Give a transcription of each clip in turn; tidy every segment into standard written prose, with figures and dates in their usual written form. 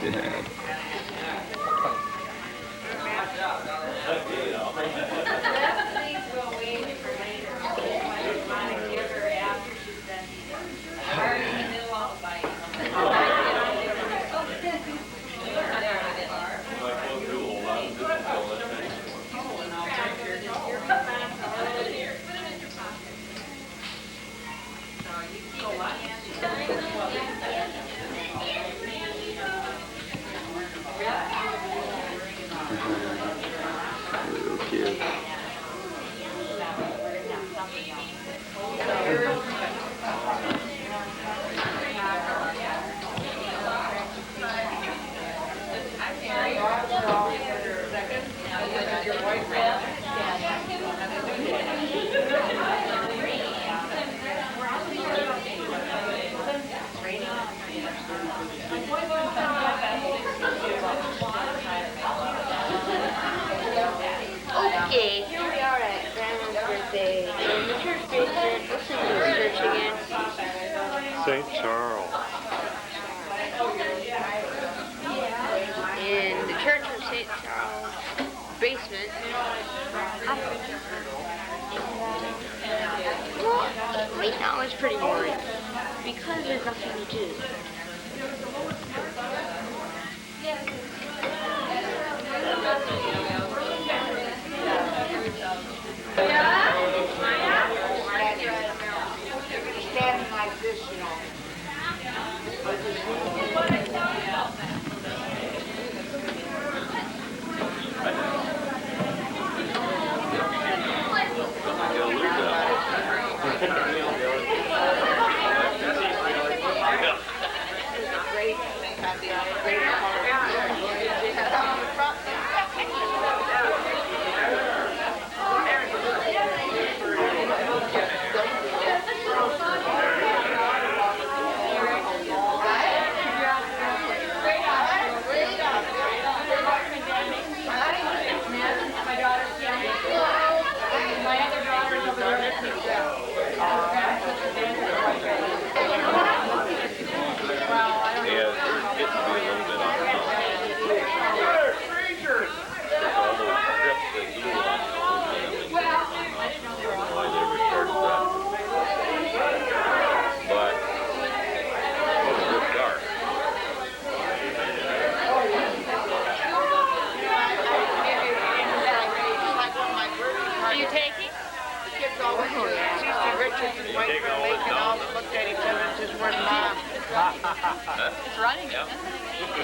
she had. Little kid. Okay, here we are at Grandma's birthday. In the church basement, what's the name of the church again? St. Charles. In the church of St. Charles basement. Well, right now it's pretty boring because there's nothing to do. Standing like this, you know.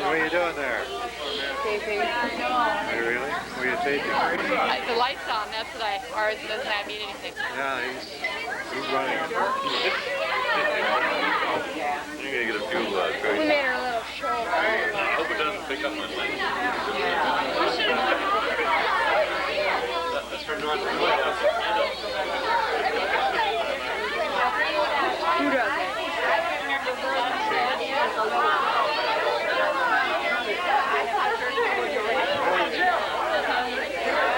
What are you doing there? Taping. Are you really? What are you taping? The light's on, that's what or doesn't that mean anything? Yeah, he's running. You're going to get a few We made our little show. I hope it doesn't pick up my lens. That's for North Carolina. Who does it?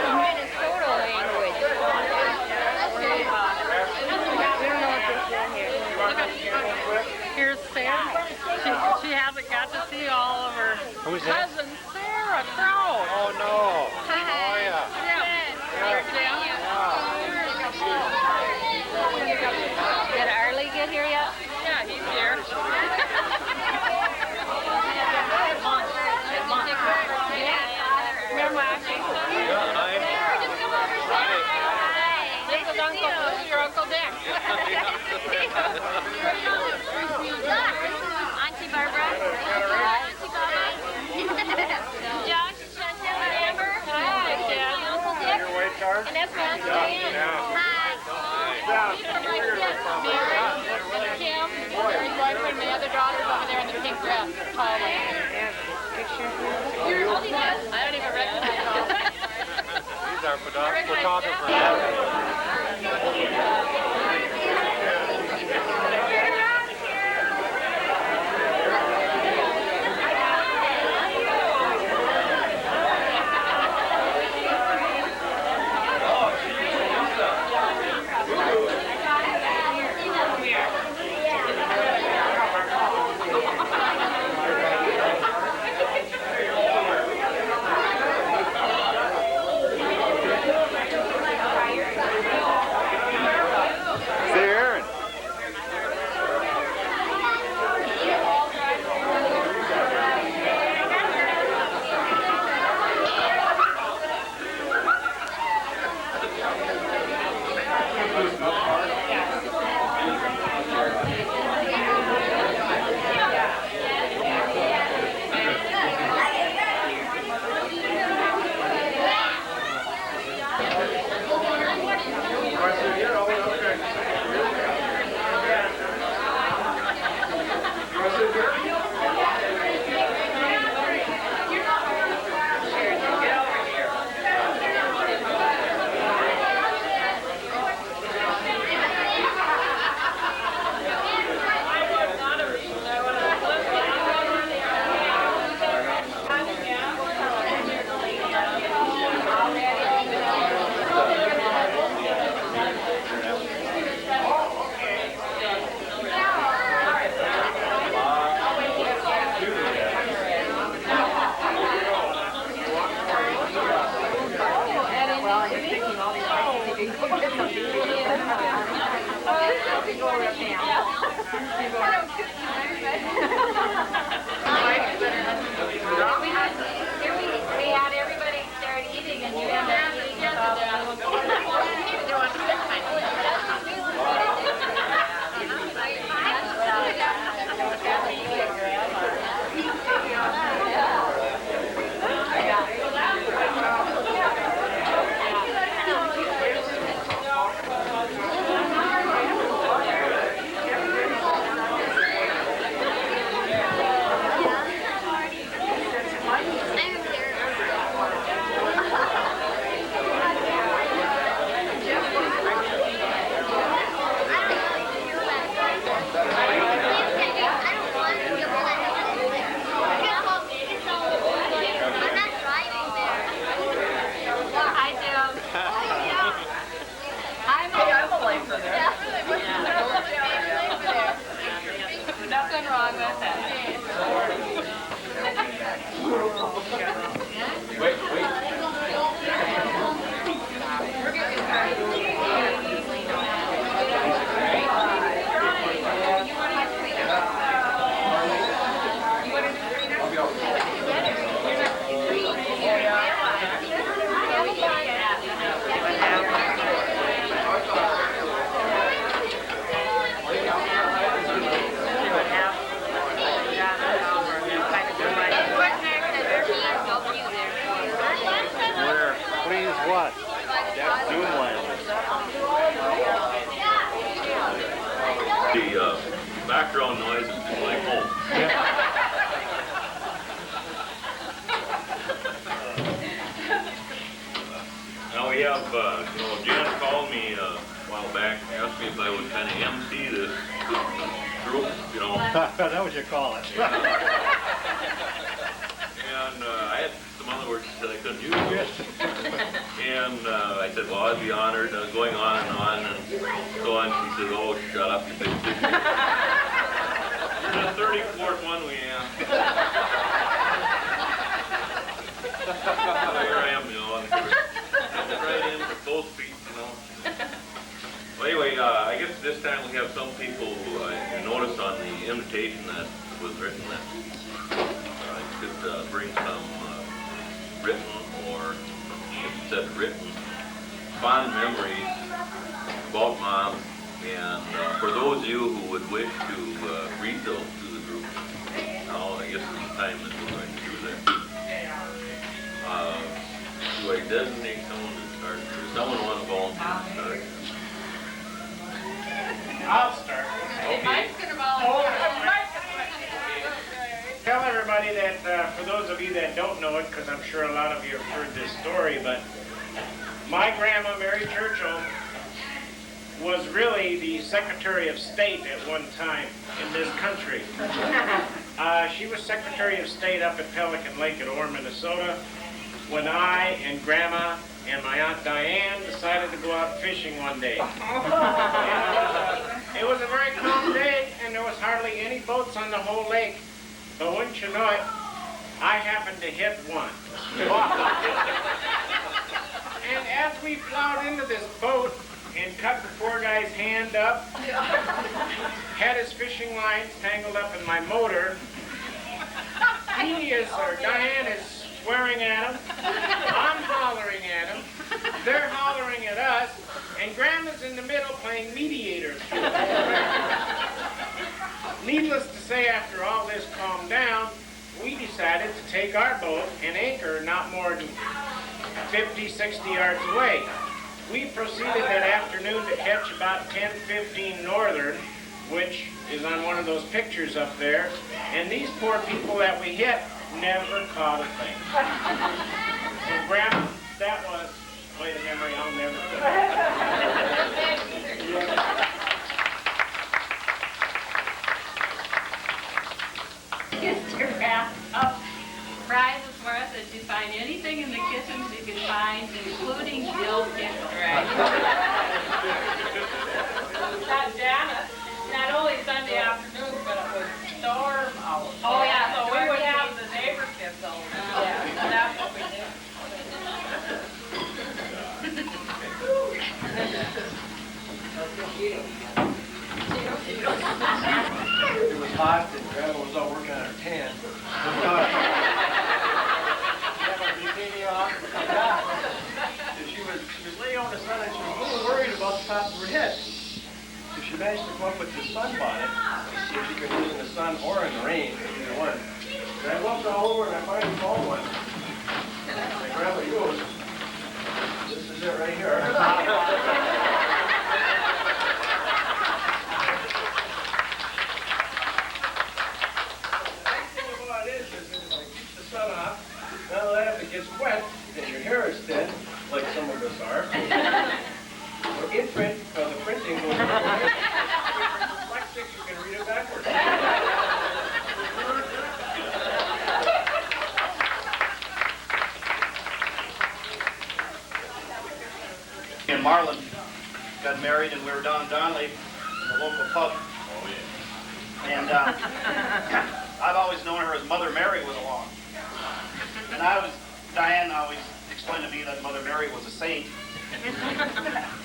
Minnesota language. We don't know what this is here. Here's Sarah. She hasn't got to see all of her Who's that? cousins. Sarah Crow. Oh, no. Hi. Oh, yeah. Did Arlie get here yet? Yeah, he's here. Remember last week? This is your Uncle Dick. Auntie Barbara. Auntie Barbara. Josh, Churchill, and Amber. Hi, Dad. Uncle Dick. Your white card? And that's my Auntie Diane. Hi. These are my kids, Mary and Kim, Mary's boyfriend, and the other daughter's over there in the pink dress. Paula. I don't even recognize them. These are photographers. wrong with it. Wait. Where? Please what? Zoomland. The background noise is just like home. Now we have, Jan called me a while back, asked me if I would kind of MC this group, That was your call it. And I had some other words that I couldn't use. And I said, well, I'd be honored. Going on and so on. She said, oh, shut up, you big bitch. The 34th one we have. So here I am, right in with both feet, Well, anyway, I guess this time we have some people who you noticed on the invitation that was written that could bring some written, or if it said written, fond memories about Mom. And for those of you who would wish to read those to the group, now I guess it's the time that we're going to do that. Do I designate someone to start? Does someone want to volunteer to start? I'll start. Mike's gonna volunteer. Tell everybody that, for those of you that don't know it, because I'm sure a lot of you have heard this story, but my grandma, Mary Churchill, was really the Secretary of State at one time in this country. She was Secretary of State up at Pelican Lake at Orr, Minnesota, when I and Grandma and my Aunt Diane decided to go out fishing one day. It was a very calm day, and there was hardly any boats on the whole lake. But wouldn't you know it, I happened to hit one. And as we plowed into this boat and cut the poor guy's hand up, had his fishing lines tangled up in my motor, Diane is swearing at him, I'm hollering at him, they're hollering at us, and Grandma's in the middle playing mediator. Needless to say, after all this calmed down, we decided to take our boat and anchor not more than 50, 60 yards away. We proceeded that afternoon to catch about 10-15 northern, which is on one of those pictures up there, and these poor people that we hit never caught a thing. So, Grandma, that was quite a memory I'll never forget. Sister wrapped up prizes for us as you find anything in the kitchen you can find, including dill pickles. That Janice, not only Sunday afternoons, but it was storm out. Oh yeah, so we would have the neighbor kids over. Yeah, that's what we did. It was hot and Grandma was out working on her tan. She had her bikini on. And she was laying on the sun and she was a little worried about the top of her head. So she managed to come up with this sunbonnet, which you can use in the sun or in the rain, either one. And I looked all over and I finally found one. And Grandma goes, this is it right here. Gets wet and your hair is thin, like some of us are. Or in print, the printing goes over here. Dyslexic, you can read it backwards. And Marlon got married and we were down in Donnelly in the local pub. And I've always known her as Mother Mary was along. And Diane always explained to me that Mother Mary was a saint.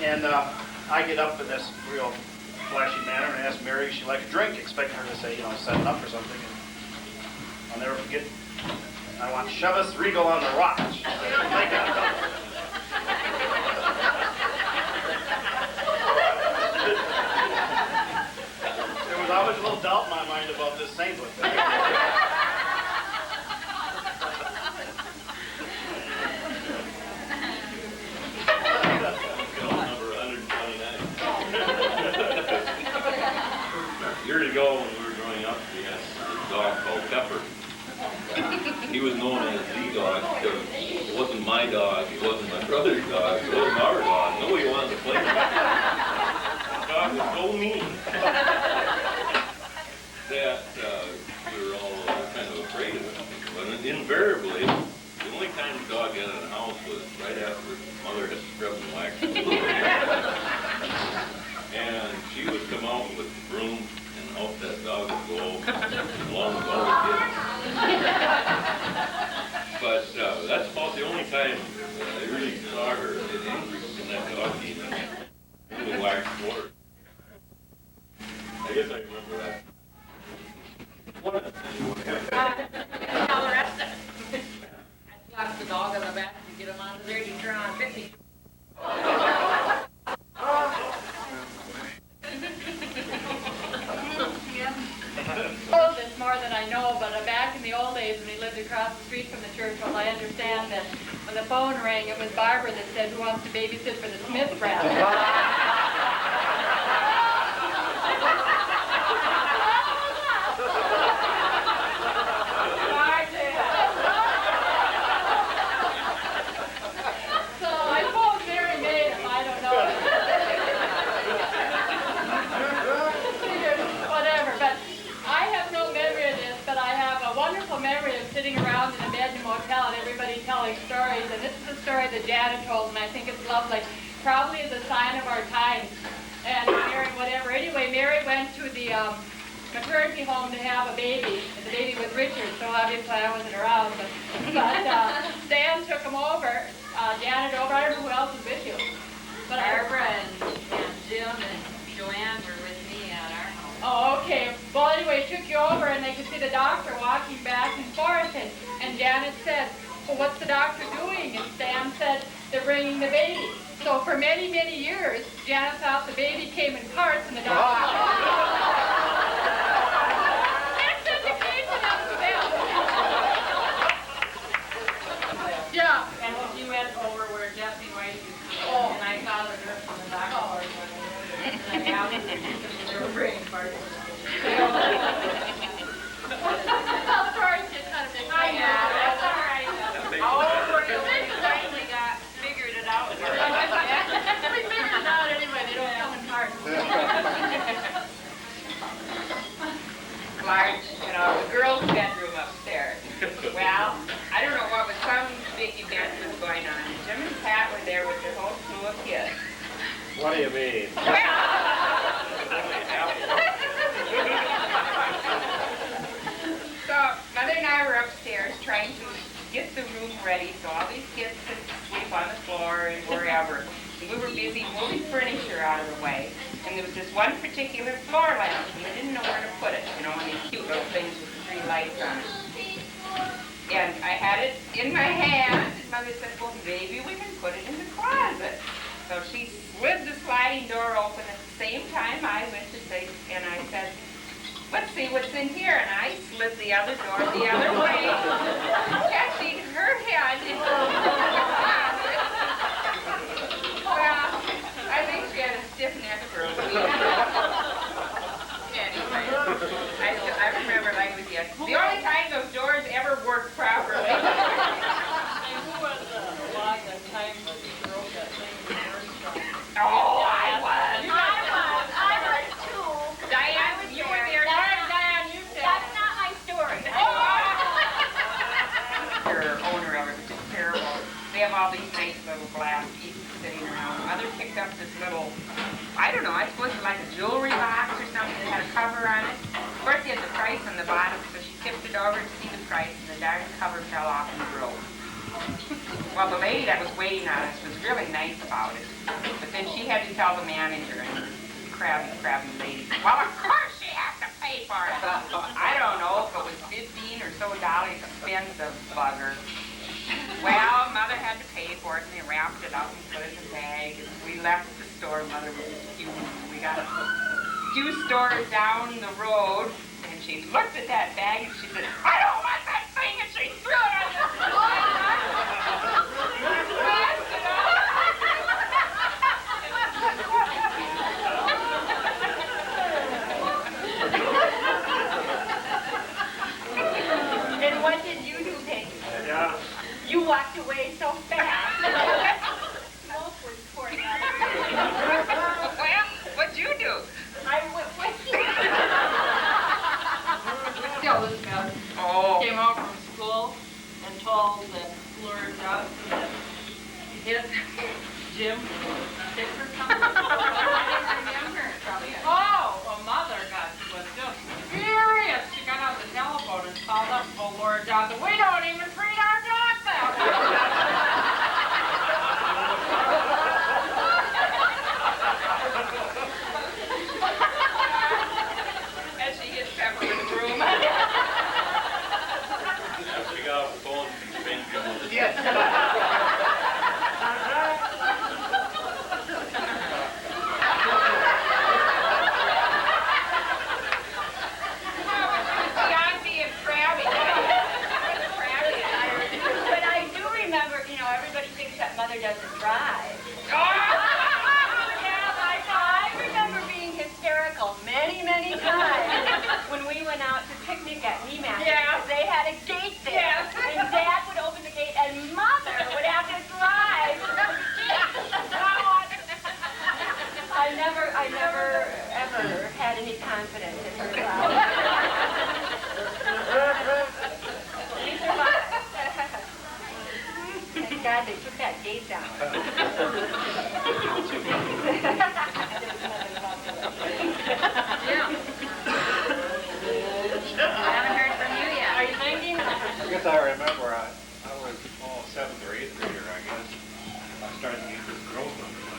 And I get up in this real flashy manner and ask Mary if she'd like a drink, expecting her to say, 7 Up or something. And I'll never forget, I want Chivas Regal on the rocks. She said, "Make it a double." There was always a little doubt in my mind about this sainthood thing. Years ago, when we were growing up, we had a dog called Pepper. He was known as the dog because it wasn't my dog, it wasn't my brother's dog, it wasn't our dog. Nobody wanted to play with him. The dog was so mean that we were all kind of afraid of him. But invariably, the only time the dog got in the house was right after his mother had scrubbed and waxed him. And she would come out with the broom and out that dog would go along with all the kids. But that's about the only time I really saw her get angry when that dog even really waxed water. I guess I remember that. One of the things Tell the rest of it. I slapped the dog on the back to get him out of there. He turned around and bit me. This more than I know, but back in the old days when we lived across the street from the Churchill, I understand that when the phone rang, it was Barbara that said, "Who wants to babysit for the Smith family?" So I suppose Mary made him, I don't know. Whatever, but I have no memory of this, but I have a wonderful memory of sitting around in a bed in a motel and everybody telling stories, and this is a story that Janet told, and I think it's lovely. Probably is a sign of our times. And Mary, whatever. Anyway, Mary went to the maternity home to have a baby, and the baby was Richard, so obviously I wasn't around, but Stan took him over, Janet over, I don't know who else was with you. But Barbara and Jim and Joanne were with me at our home. Oh, okay. Well, anyway, took you over, and they could see the doctor walking back and forth, and Janet said, "Well, what's the doctor doing?" And Stan said, "They're bringing the baby." So for many, many years, Janet thought the baby came in parts, and the doctor... That's indication of the bell. Yeah. And she went over where Jesse White used to go, and I saw the nurse in the doctor. And I asked them if they were bringing parts. Of course, it's not a big I thing. know, that's all right. They finally figured it out. We figured it out anyway. They don't come in parts. Large, the girls' bedroom upstairs. Well, I don't know what was, some big event was going on. Jim and Pat were there with their whole slew of kids. What do you mean? So, Mother and I were upstairs trying to get the room ready so all these kids could sleep on the floor and wherever. And we were busy moving furniture out of the way. And there was this one particular floor lamp, and we didn't know where to put it, one of these cute little things with the 3 lights on it. And I had it in my hand, and Mother said, "Well, maybe we can put it in the closet." So she slid the sliding door open at the same time I went to say, and I said, "Let's see what's in here." And I slid the other door the other way, catching her head into the closet. Well, I think she had a stiff neck for a week. Anyway, I remember like it was yesterday. The only time those doors ever worked properly. And who was the one that time when you broke that thing in the first time? Oh, I was. I was too. Diane, you were there. Diane, you said. That's not my story. The owner of it, which is terrible. They have all these nice little glass pieces sitting around. Mother picked up this little, I don't know, I suppose it's like a jewelry box or something that had a cover on it. Of course, he had the price on the bottom, so she tipped it over to see the price, and the darn cover fell off in the road. Well, the lady that was waiting on us was really nice about it, but then she had to tell the manager, and crabby lady, well, of course she has to pay for it. I don't know if it was $15 or so expensive, bugger. Well, Mother had to pay for it, and they wrapped it up and put it in a bag, and we left the store. Mother was just fuming. We got a few stores down the road, and she looked at that bag, and she said, I don't want that thing, and she threw it on the floor. And what did you do, Peggy? Yeah. You walked away so fast. Smoke was pouring out of your ears. Well, what'd you do? I went with you. Still, Elizabeth Oh. came home from school and told that Laura Johnson had hit Jim stick or something. I didn't remember. Oh, well, Mother was just furious. She got on the telephone and called up to Laura Johnson. We don't even treat our dogs that way. And she hit Pepper in the room. She got off the phone, she spanked him with it. Yes. Beyonce and Krabby. Krabby and Iris. But I do remember, everybody thinks that Mother doesn't drive. Yeah, I remember being hysterical many times when we went out to picnic at Nemax. Yeah. They had a gate there. Yeah. And Dad would open the gate and Mother would have to drive. I never ever had any confidence in her. She survived. Thank God they took that gate down. I haven't heard from you yet. Are you thinking? I guess I remember I was 7th or 8th grader, I guess. I started to meet this girlfriend when I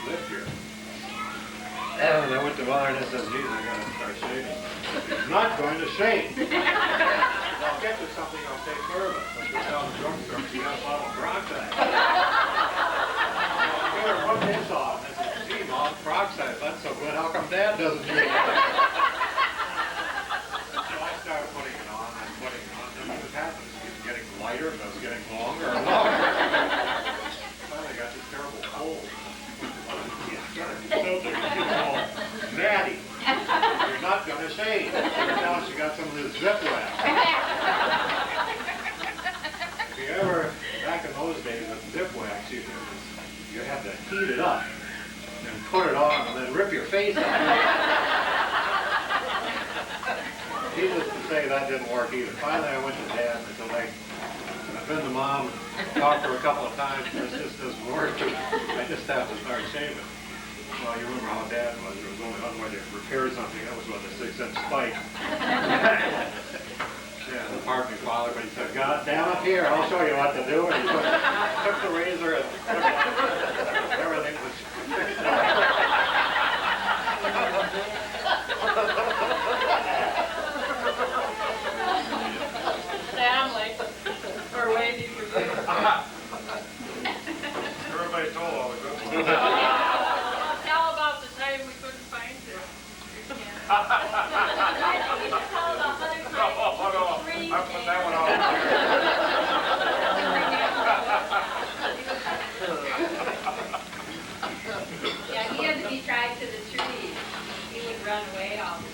lived here. And I went to Mother and I said, geez, I gotta start shaving. He's not going to shave. I'll get you something, I'll take care of it. So she went down to the drugstore, she got a bottle of peroxide. I gave her 1 inch off. I said, gee, Mom, peroxide, that's so good. How come Dad doesn't use it? I started putting it on, and putting it on, and what was happening? It was getting lighter, and it was getting longer and longer. Finally, I got this terrible cold. Filter, all natty. You're not going to shave. Now she got some of this zip wax. If you ever, back in those days with zip wax, you had to heat it up and put it on and then rip your face off. Needless to say, that didn't work either. Finally, I went to Dad and I said, I've been to Mom, talked to her a couple of times, and this just doesn't work. I just have to start shaving. Well, you remember how Dad was. There was only one way to repair something. That was with a 6-inch spike. Yeah, pardon me, Father, but he said, God, down up here, I'll show you what to do. And he took the razor and everything was fixed up. Family. We're waiting for you. Everybody told all the good ones. Tell about the time we couldn't find it. I put that one on. Yeah, he had to be tied to the tree. He would run away all the time.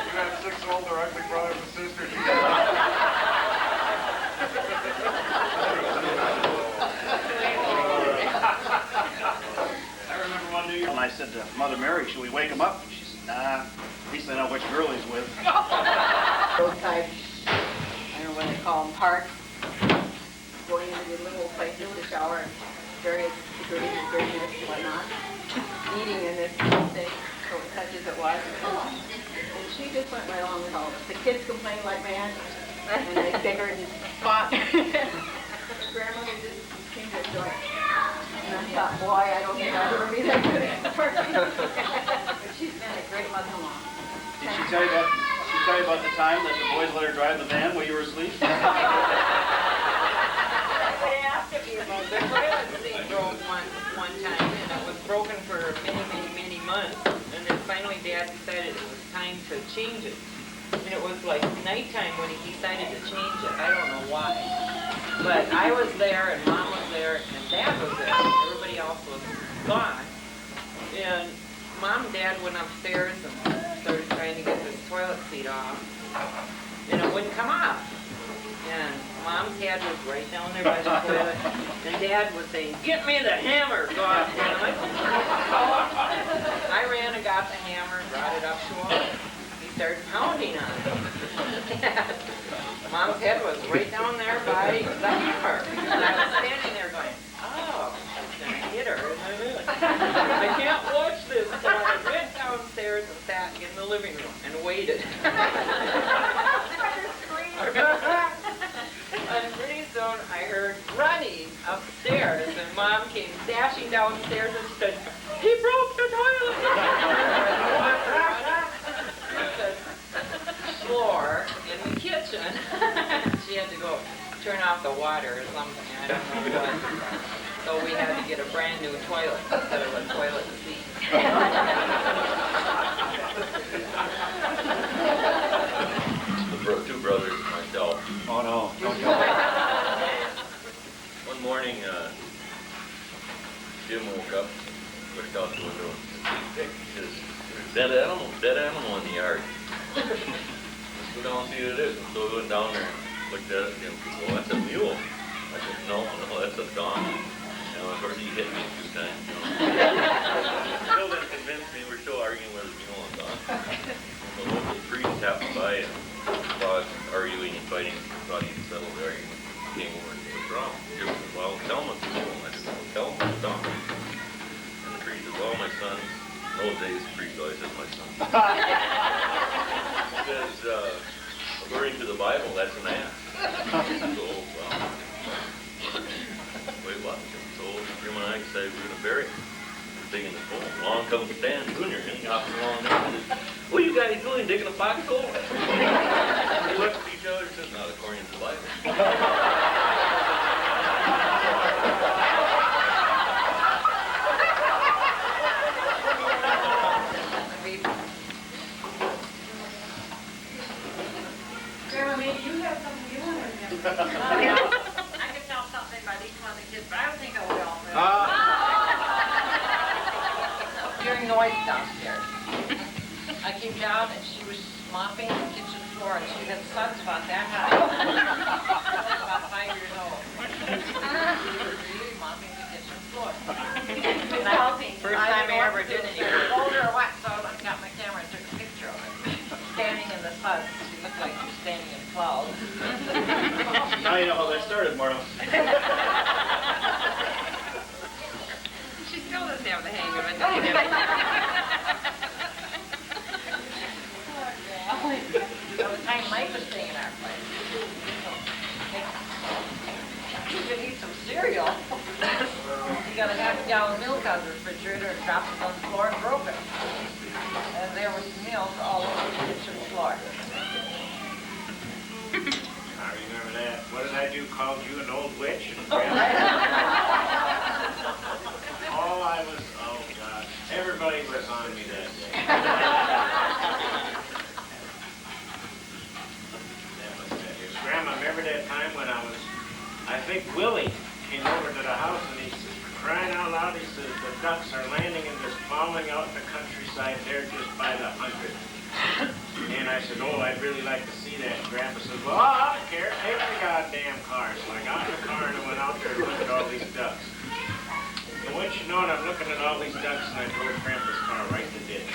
You had 6 older ugly brothers and sisters. I remember one day, and I said to Mother Mary, should we wake him up? And she said, nah, at least I know which girl he's with. Those types, I don't know what they call them, parks, going into the little places to shower. various degrees of greatness and whatnot, eating in this thing, so such as it was. And she just went right along with all of us. The kids complained like mad, and they biggered and fought. Grandmother just seemed to enjoy it. And I thought, boy, I don't think I'll ever be that good at working. But she's been a great mother-in-law. Did she tell you about the time that the boys let her drive the van while you were asleep? The toilet seat broke one time, and it was broken for many months. And then finally Dad decided it was time to change it. And it was like nighttime when he decided to change it. I don't know why. But I was there, and Mom was there, and Dad was there. Everybody else was gone. And Mom and Dad went upstairs and started trying to get this toilet seat off. And it wouldn't come off. And Mom's head was right down there by the toilet. And Dad was saying, "Get me the hammer, God damn it." I ran and got the hammer, brought it up to him. He started pounding on it. Mom's head was right down there by the hammer. And I was standing there going, "Oh, she's going to hit her, isn't it? I can't watch this." So I went downstairs and sat in the living room and waited. And pretty soon I heard running upstairs, and Mom came dashing downstairs and said, "He broke the toilet!" The floor in the kitchen. She had to go turn off the water or something, I don't know what. So we had to get a brand new toilet instead of a toilet seat. The two brothers and myself. Oh, no. Don't tell me. One morning, Jim woke up, looked out the window, and he says, "There's a dead animal in the yard." Let's go down and see what it is. And so we went down there and looked at it, and Jim said, "Well, that's a mule." I said, no, that's a donkey. And of course, he hit me a few times. Still didn't convince me. We're still arguing whether it's a mule or donkey. The local priest happened by and saw us arguing and fighting. Thought he'd settled the argument. Came over and said, "What's wrong?" Jim said, "Well, tell him it's a mule." I said, "Well, tell him it's a donkey." And the priest said, "Well, my son," in those days, the priest always said, "My son." He says, according to the Bible, that's an ass. So, wait, what? So Jim and I decided we were going to bury him. We're digging the hole. Along comes Stan Jr. and he hops along there and says, "What are you guys doing, digging a foxhole?" We looked at each other and said, "Not according to the Bible." Grandma, maybe you have something you want to remember. I could tell something about each one of the kids, but I don't think I will. Hearing noise downstairs. I came down and she was mopping the kitchen floor and she had sunspots that high. About 5 years old. Really mopping the kitchen floor. And first time I ever did anything. Older or what, so I got my camera and took a picture of it. Standing in the sun. She looked like she was standing in clouds. Now you know how that started, Marla. She still doesn't have the hang of it. By the time Mike was staying in our place, he could eat some cereal. He got a half-gallon milk out of the refrigerator and dropped it on the floor and broke it. And there was milk all over the kitchen floor. I remember that. What did I do? Called you an old witch? Oh God. Everybody was on me that day. That was bad news. Grandma, remember that time when I think Willie came over to the house and he says, crying out loud, he says, the ducks are landing and just falling out in the countryside there just by the hundred. And I said, oh, I'd really like to see that. And Grandpa says, well, I don't care. Take the goddamn car. So I got in the car and I went out there to look at all these ducks. And once you know it, I'm looking at all these ducks and I drove Grandpa's car right in the ditch.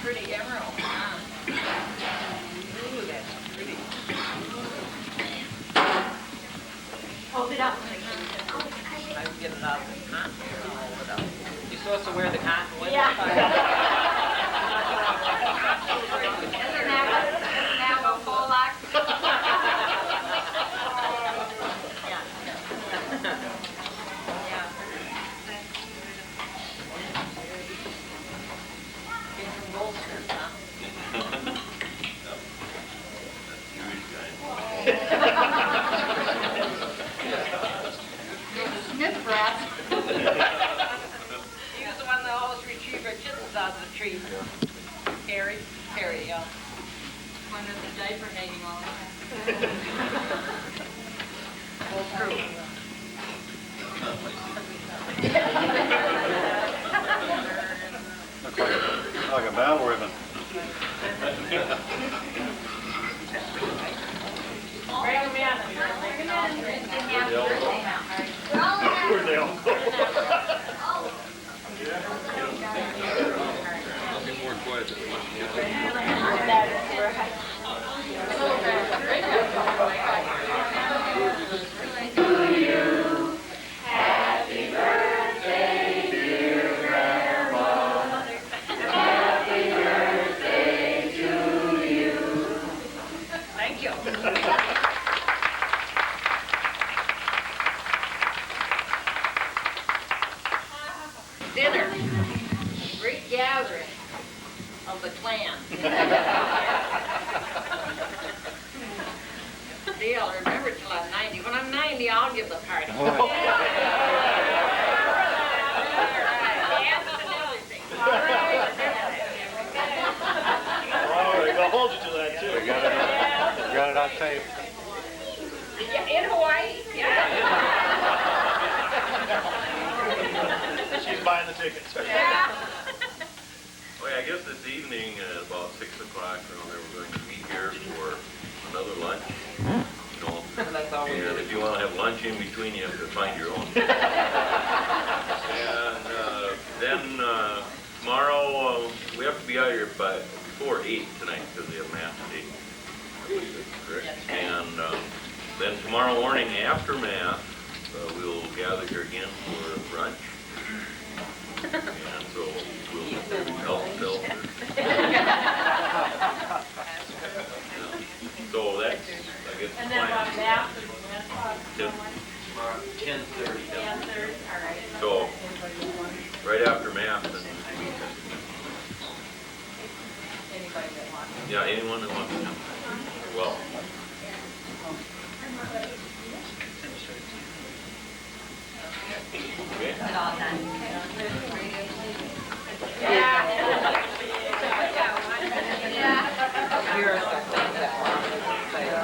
Pretty emerald, huh? Ooh, that's pretty. Hold it up. I would get it out of the cotton. Hold it up. You're supposed to wear the cotton with Yeah. it? Isn't that a full lock? Yeah. Yeah. Get some gold skirts, huh? Smith brats. He was the one that always retrieved our kittens out of the tree. Harry? Harry, yeah. One with the diaper hanging all the time. Whole crew. Looks like a battle ribbon. Bring them in. Where'd they all go? Nothing more quiet than watching Thank you. Dinner. Great gathering of the clan. Dale, remember till I'm 90. When I'm 90, I'll give the party. Dance and everything. Oh, they'll hold you to that too. We got it on tape. Yeah, in Hawaii, yeah. She's buying the tickets. Well, I guess this evening at about 6 o'clock around there, we're going to meet here for another lunch. You know, That's all we and do. if you want to have lunch in between, you have to find your own. And then tomorrow, we have to be out here before 8 tonight because we have mass today. I believe that's correct. And then tomorrow morning after mass, we'll gather here again for brunch. And so we'll help shelter. So that's, I guess, the And then plan. on math, 10:30. 10:30, all right. So, right after mass, then Anybody that wants. yeah, anyone that wants to come. Well, okay. It all done. Here are some things that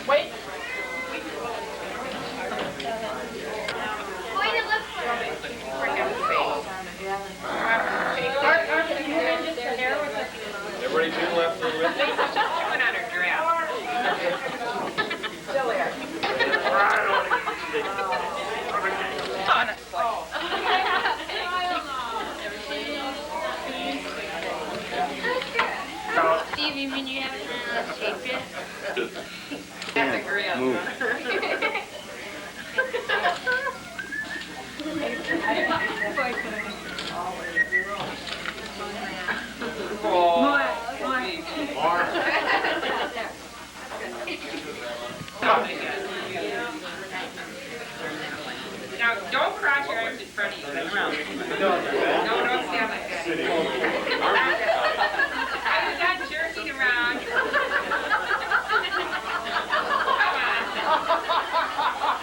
Wait. Everybody been left for the Lisa, just put on her dress. still there. Honestly. Stevie, when you have a secret. That's a grin. Move. Now, don't cross your arms in front of you. That's wrong. No, don't stand like that. I was not jerking around.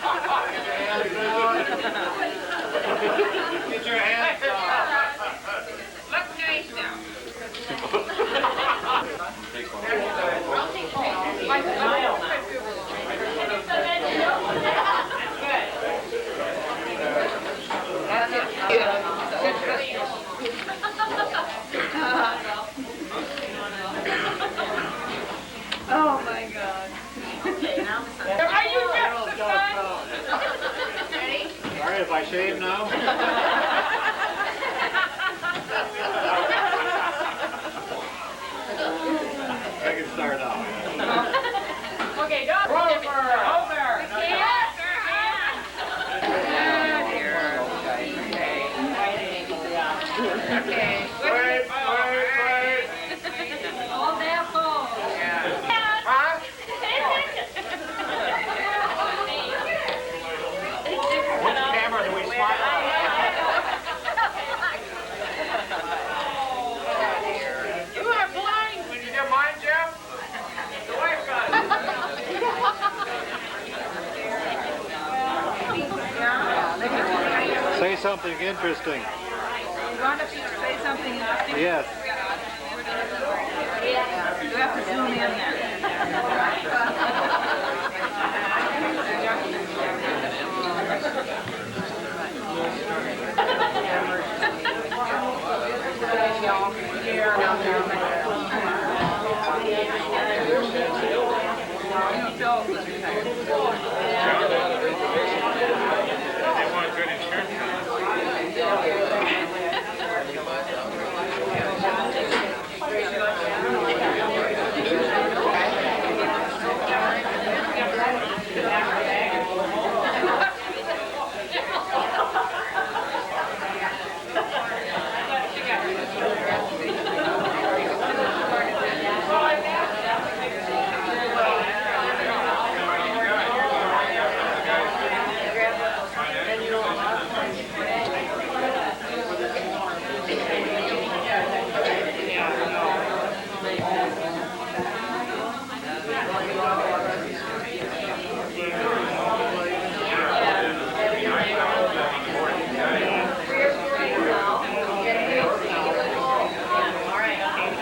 Come on. Get your hands off. right, if I shave now? I can start out. Okay, go. Over. Okay. Wait. Hold that pose. Huh? Which camera do we smile at? You are blind when you do mine, Jeff. The wife got it. Say something interesting. You want to say something interesting? Yes. You have to zoom in there. They want good insurance.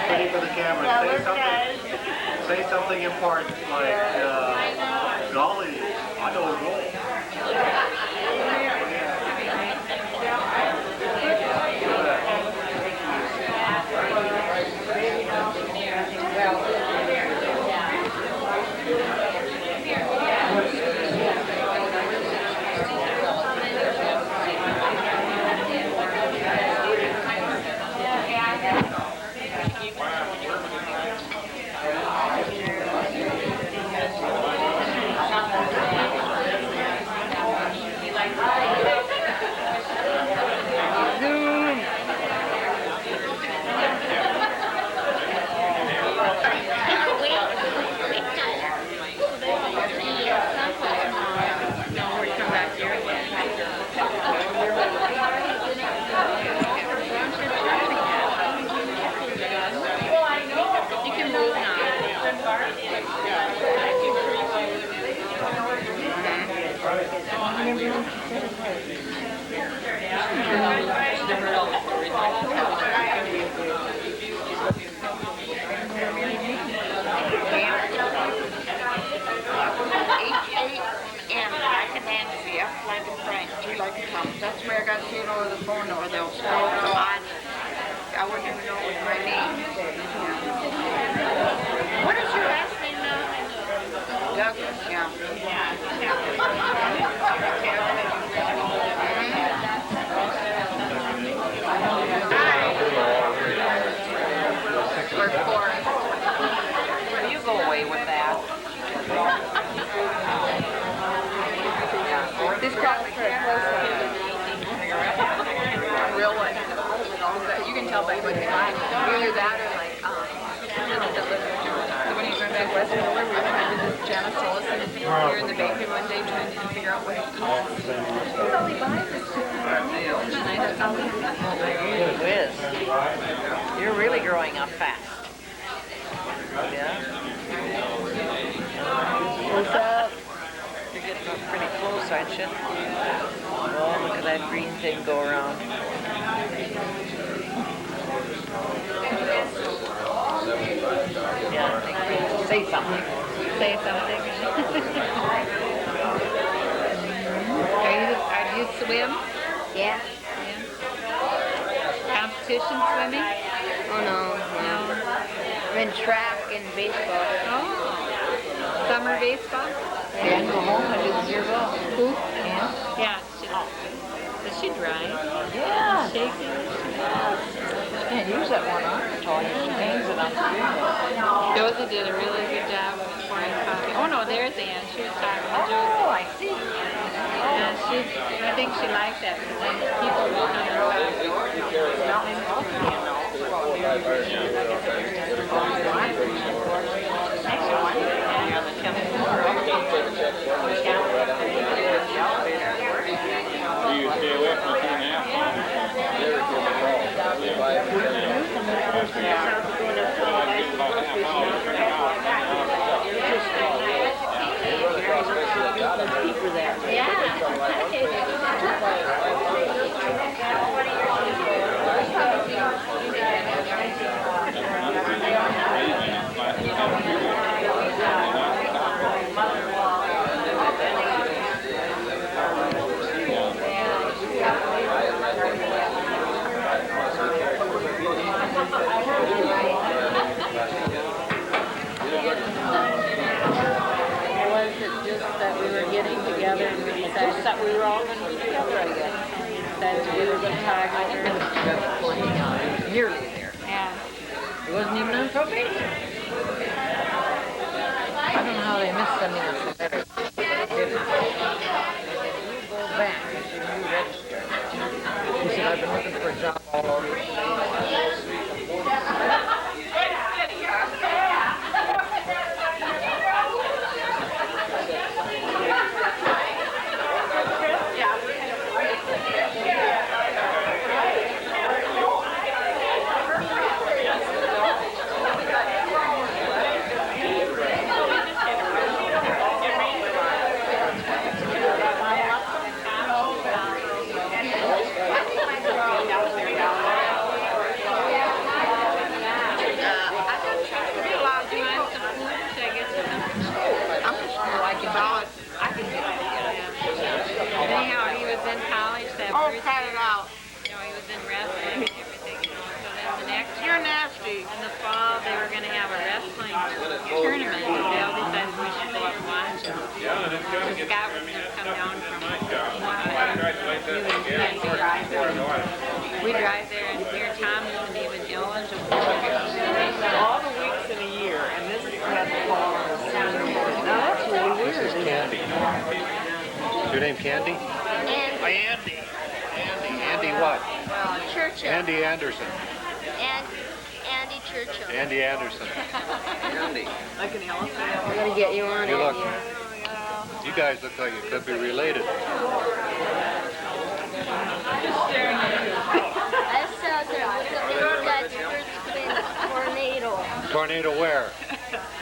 Ready for the camera. Say something important like, golly, I don't know. That's where I got to see it over the phone, or they'll spell it on. I wouldn't even know it was my name. What is your last name now? Douglas, yeah. You go away with that. This got the real one. You can tell by looking at either that or like, when you went back west, we were trying to this Janice Olson here in the bakery one day trying to figure out what he eats. That's all he buys is Whiz. You're really growing up fast. Yeah? What's up? You're getting up pretty close, aren't you? Oh, look at that green thing go around. Yeah, say something. Say something. Are you swim? Yeah. Competition swimming? Oh no. I'm in track and baseball. Oh. Summer baseball? Yeah, go home and do the year ball. Who? Yeah. Yeah. she dry? Yeah. Shaky? Can't use that one on her tall. She hangs it on the screen. Josie did a really good job of pouring coffee. Oh no, there's Ann. She was talking to Josie. Oh, I see. And I think she liked that because then people will come and we were all going to be together, I guess. That we were going to talk about her. Nearly there. Yeah. It wasn't even on probation. I don't know how they missed sending us a letter. They did it. You go back. You register. He said, I've been looking for a job all over the place. We drive there and hear Tom isn't even eligible. All the weeks in a year, and this is what now that's really weird. This is Candy. Is your name Candy? Andy. Andy what? Churchill. Andy Anderson. Andy Churchill. Andy Anderson. Like an elephant. We're going to get you on You it. look. You guys look like you could be related. I saw there was a big earthquake tornado. Tornado where?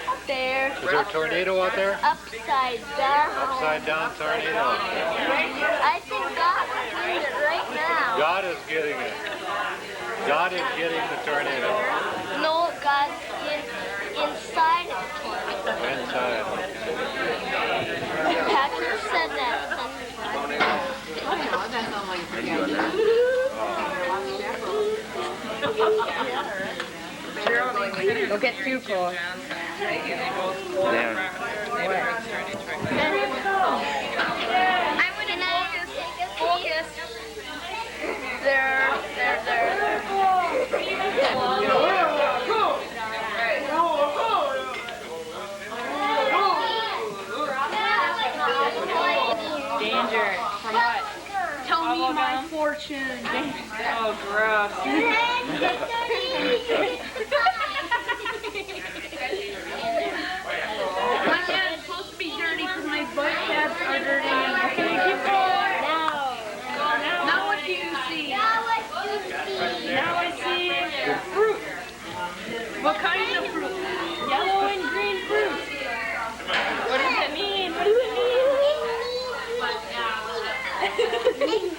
Up there. Is there a tornado out there? Upside down. Upside down tornado. I think God is doing it right now. God is getting it. God is getting the tornado. No, God's inside of the tornado. Inside. Patrick said that. Don't get too close. I would focus. There. Danger. From what? Tell me my fortune. Oh, gross. My hands supposed to be dirty because my butt pads are dirty. Okay, keep going. Now what do you see? Now I see fruit. What kind of fruit? Yellow and green fruit. What does it mean? What does it mean?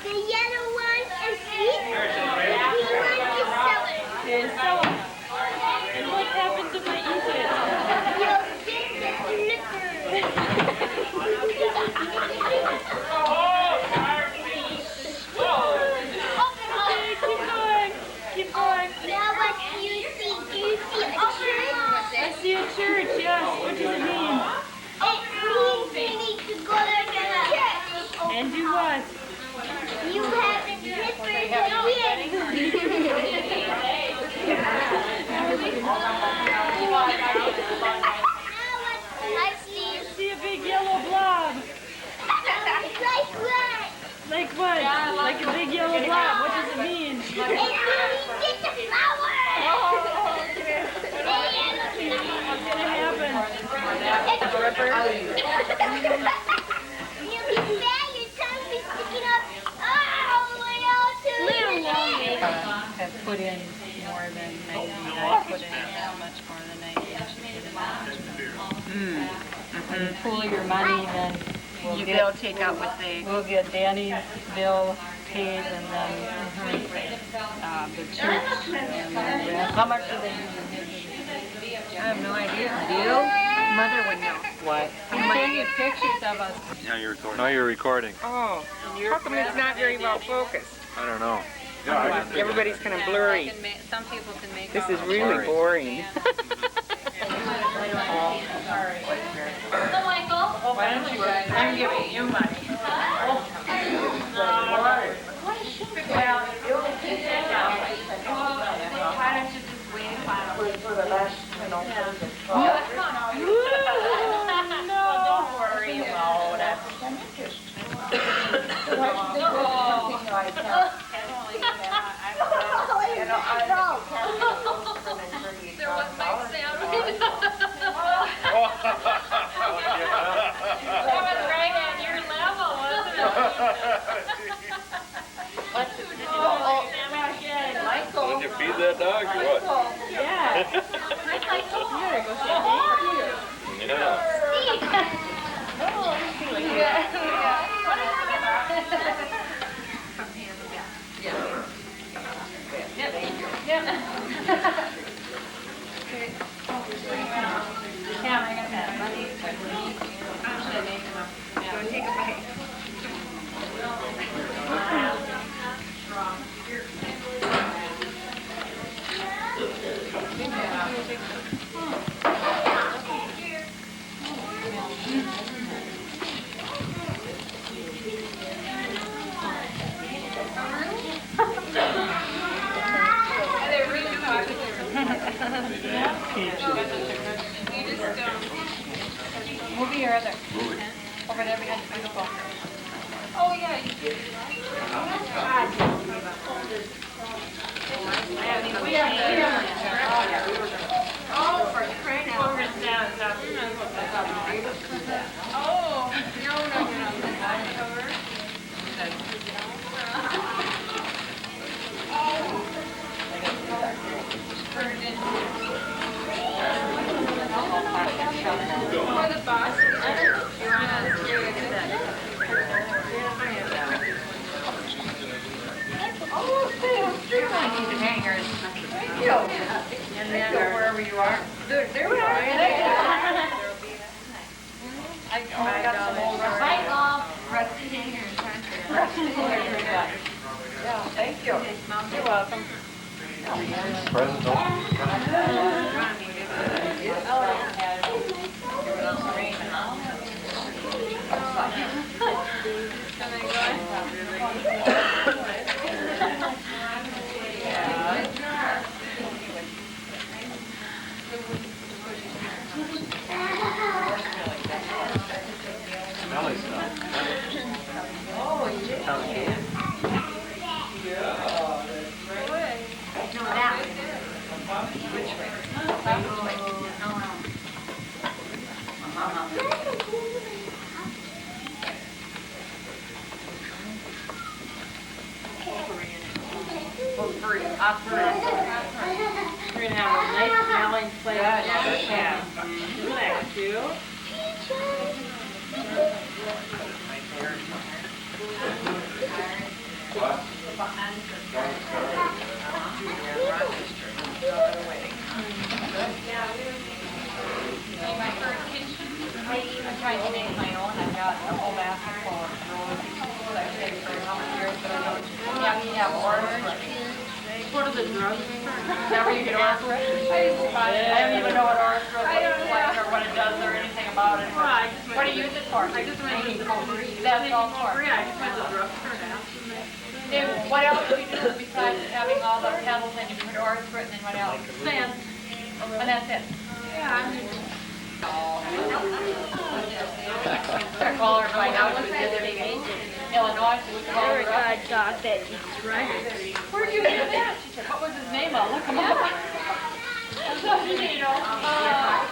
The yellow one is sweet, the green one is sour. And so, and what happens if I eat it? You'll get the liquor. Keep going. Now what do you see? Do you see a Like a big yellow blob. What does it mean? Get the flower! What's gonna happen? You'll be bad, your tongue be sticking up all the way out to your neck. Have put in more than 90. I put in how much more than 90? I should put in When you pool your money, then they'll take out what they... We'll get Danny's bill paid, and then the church. How much do they use? I have no idea. Do you? Mother would know. What? I'm sending you pictures of us. Now you're recording. Now you're recording. Oh, how come it's not very well focused? I don't know. Everybody's kind of blurry. Some people can make This is really boring. Why don't you guys? I'm giving you money. Did you feed that dog or what? Yeah. Move your other. Over there behind the beautiful. Oh, yeah, you did. Oh, for crying out loud. Oh, For the boss, you want to do that? I need the hangers. And then wherever you are. There we are. I got some old rusty hangers. Yeah, thank you. You're welcome. Smelly stuff. Oh, you did? No, that way. Which way? We're gonna have a nice smelling place. Yeah. Relax, you. I even tried to make my own. I got a whole basket full of roses. I saved for how many years, but I don't. Yeah, we have orange. What are the drugs? Never you get orange. I don't even know what orange rose looks like or what it does or anything about it. What do you use it for? I just make it potpourri. That's all for. I just went to the drugstore and asked them. Then what else do you do besides having all the petals and you put orange fruit and then what else? Sand. And that's it. Yeah. Call her, find out what's that. Illinois, so we can all There a run. guy dog that eats rice. Where'd you get that? She said, what was his name? I'll look him up. So, you know, oh, yeah.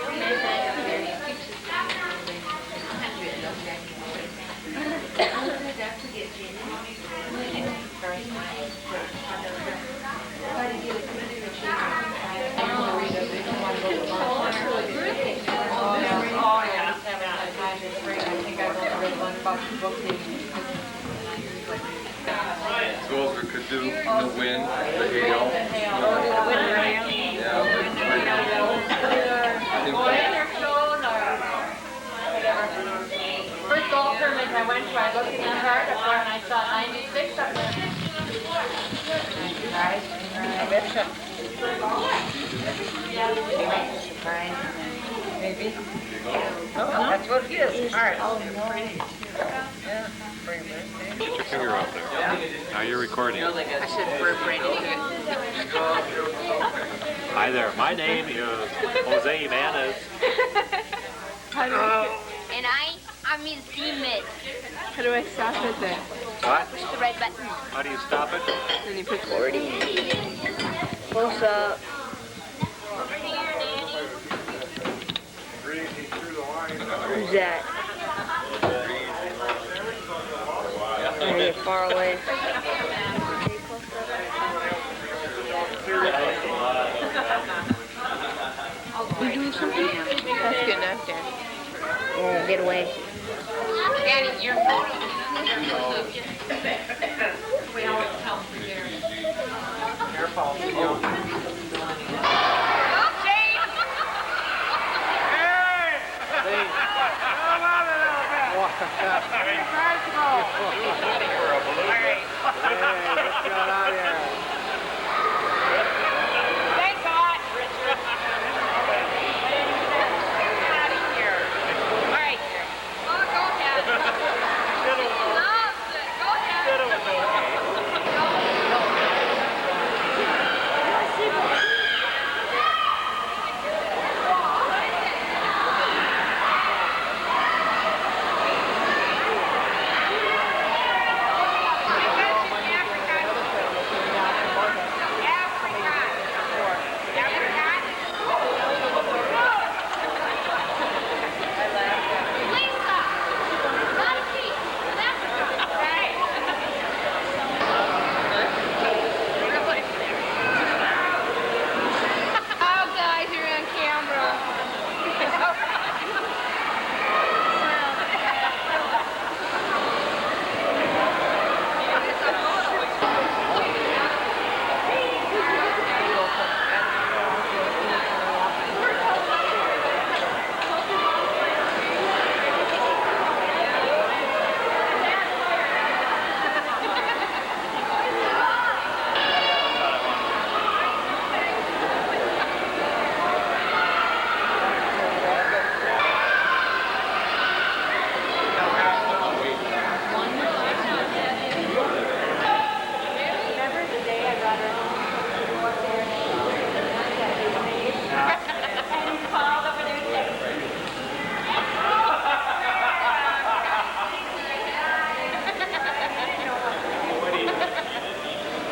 I think I've only read one about the book. Those are kazoo in the wind, the hail. First golf tournament I went to, I looked in the card up there and I saw 96 up there. Maybe. Oh, that's what it is. All right. Get your finger off there. Now you're recording. I should burp right Hi there, my name is Jose Ibanez. And I'm his teammate. How do I stop it then? What? Push the red button. How do you stop it? Then you put 40. Close up. Who's that? Are you far away? You doing something? That's good enough, Dan. Yeah, get away. Daddy, your We always tell them for dinner. Thanks a lot, Richard. Get out of here. All right. Oh, go ahead. Go ahead. Oh, guys, you're on camera.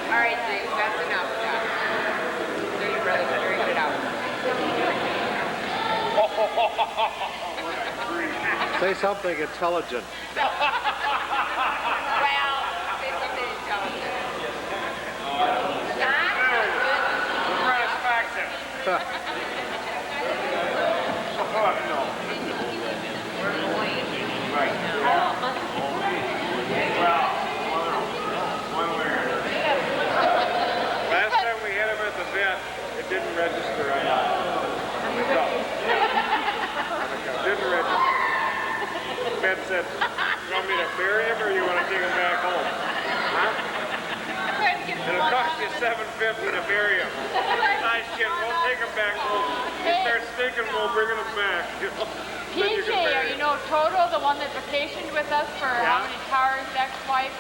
All right, Dave, that's enough now. There you brother, drink it out. Say something intelligent. Well, say something intelligent. Last time we had him at the vet, it didn't register on the didn't register. The vet said, you want me to bury him or you want to take him back home? Huh? It'll cost you $7.50 to bury him. Nice kid, we'll take him back home. He starts stinking, we'll bring him back. You know? Then you PJ, can bury you him. know Toto, the one that vacationed with us for how many cars, ex-wife,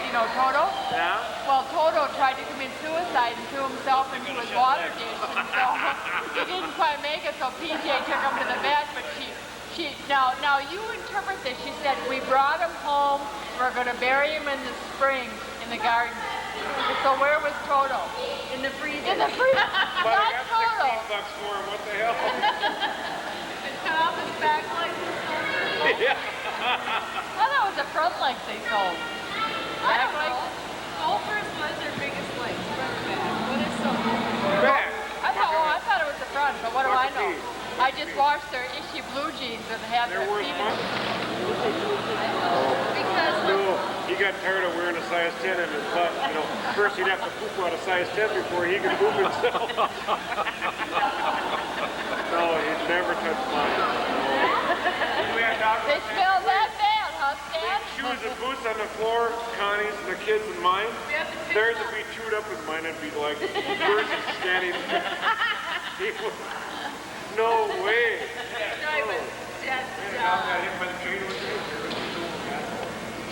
you know Toto? Yeah? Well, Toto tried to commit suicide and threw himself into his water dish, and so he didn't quite make it, so PJ took him to the vet, but now you interpret this. She said, we brought him home were going to bury him in the spring in the garden. So where was Toto? In the freezer. In the freezer. But I Not got Toto. $16 for him, what the hell? And cut off his back legs and stuff. Yeah. I thought it was the front legs they sold. Back legs? Gophers was their biggest legs. Front or back? What is so? Back. I thought it was the front, but what do I know? I just washed their issue blue jeans that had They're the worth even. money. Because No, he got tired of wearing a size 10 in his butt. You know, first he'd have to poop out a size 10 before he could poop himself. No, he'd never touch mine. they smell that bad, huh, Stan? Shoes and boots on the floor, Connie's and the kids and mine. Theirs would be chewed up and mine would be like birds standing. No way.